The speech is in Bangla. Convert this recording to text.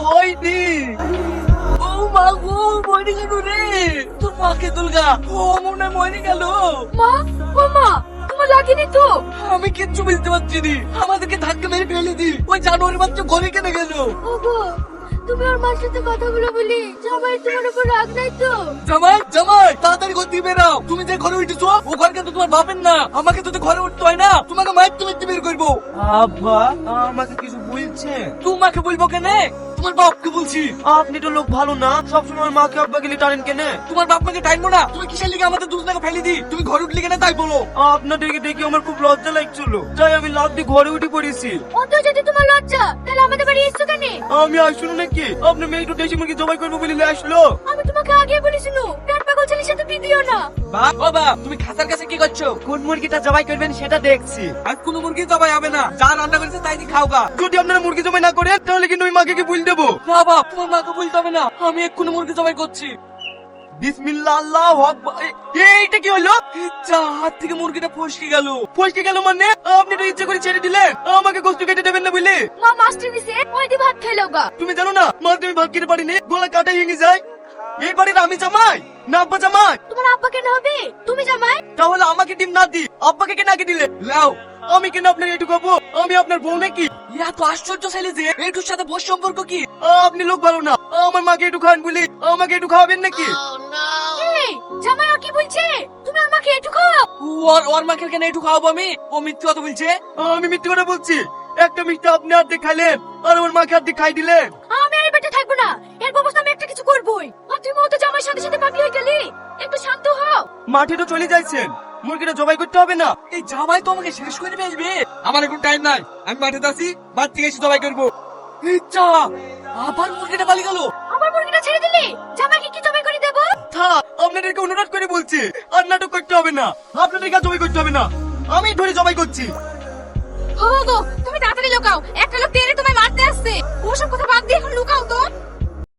হয়নি। ও মা গো, মরে গেল রে। তোর মাকে দুর্গা, ও মনে হয় মরে গেল। মা, ও মা, তোমার লাগেনি তো? আমি কিচ্ছু বুঝতে পারছি নি, আমাদেরকে ধাক্কা মেরে ফেলে দি। ওই জানোয়ারের বাচ্চা ঘরে কেন গেল? ওগো, তুমি ওর মার সাথে কথাগুলো বলি জামাই তোমার উপর রাগ নাই তো? জামাই জামাই, তাড়াতাড়ি ঘর দিয়ে বেরাও। তুমি যে ঘরে উঠেছো ও ঘর কিন্তু তোমার বাপের না। আমাকে তো ঘরে উঠতে হয় না, তোমাকে মায়ের তুমি বের করবো। আব্বা আমাকে কিছু বলছে? তোমাকে বলবো কেনে, তোমার বাপকে বলছি। আপনি তো লোক ভালো না, সবসময় মাকে আব্বা গেলে টানেন কেনে? তোমার বাপ মাকে টাইমো না, তুমি কিসের লিগে আমাদের দুজনকে ফেলে দি? তুমি ঘরে উঠলি কেন তাই বলো। আপনার দেখে দেখে আমার খুব লজ্জা লাগছিল, তাই আমি লাফ দিয়ে ঘরে উঠে পড়েছি। অত যদি তোমার লজ্জা, তাহলে আমাদের বাড়ি এসছো কেন? আমি আসলো নাকি? আপনার মেয়ে একটু দেশি মুরগি জবাই করবো বলে আসলো। আমি তোমাকে আগে বলেছিল পেট পাগল ছেলের সাথে বিয়ে দিও না। বাপ বাবা, তুমি খাতার কাছে কি করছো? কোন মুরগিটা জবাই করবেন সেটা দেখছি। আর কোনো মুরগি জবাই হবে না, যা রান্না করেছে তাই দিয়ে খাওগা। যদি আপনারা মুরগি জবাই না করেন তাহলে কিন্তু ওই মাকে কি ভুল দেবো। না বাপ, তোমার মাকে বলতে হবে না, আমি এক্ষুনি মুরগি জবাই করছি। বিসমিল্লাহ আল্লাহু আকবার। এইটা কি হলো? যা, হাত থেকে মুরগিটা ফসকে গেল। ফসকে গেল মানে? আপনি তো ইচ্ছে করে ছেড়ে দিলেন, আমাকে কষ্ট কেটে দেবেন না বুঝলে? মা মাস্টার দিছে, ওই দি ভাত খেলো গা। তুমি জানো না মা, তুমি ভাত খেতে পারিনি, গলা কাটা ভেঙে যায়। এই বাড়ির আমি জামাই না আব্বা জামাই? তোমার আব্বা কেন হবে? তুমি জামাই। তাহলে আমাকে ডিম না দি আব্বাকে কেন আগে দিলে? লাও। আমি কেন আপনার এটুকু হবো? আমি আপনার বউ নাকি? ইয়া তো আশ্চর্য ছেলে যে, এটুর সাথে বোর সম্পর্ক কি? আপনি লোক ভালো না, আমার মাকে একটু খান বলি আমাকে একটু খাওয়াবেন নাকি? এই, জামাই ও কি বলছে? তুমি আমাকে একটু খাও। ওর মাকে কেন একটু খাওয়াবো আমি? ও মিথ্যে কথা বলছে। আমি মিথ্যে কথা বলছি? একটা মিষ্টি আপনি অর্ধেক খাইলেন আর ওর মাকে অর্ধেক খাই দিলেন। আমি আর বেঁচে থাকবো না, এর ব্যবস্থা আমি একটা কিছু করবোই। আর তুমি তো জামাইয়ের সাথে সাথে পাগলি হয়ে গেলি, একটু শান্ত হও। মাঠে তো চলে যাইছেন, মুরগিটা জবাই করতে হবে না? এই জামাই তো আমাকে শেষ করে ফেলবে। আমার এখন টাইম নাই, আমি মাঠে যাচ্ছি, বাদ থেকে এসে জবাই করবো। ইচ্ছা, আবার মুরগিটা পালিয়ে গেল। আমার মুরগিটা ছেড়ে দিলি, জামাইকে কি জবাই করে দেবো? থাক, আপনাদেরকে অনুরোধ করে বলছি, আর নাটক করতে হবে না, আপনাদেরকে আর জবাই করতে হবে না, আমি ধরে জবাই করছি। হো গো, তুমি তাড়াতাড়ি লুকাও, একটা লোক তেরে তোমায় মারতে আসছে। ওসব কথা বাদ দিয়ে এখন লুকাও তো।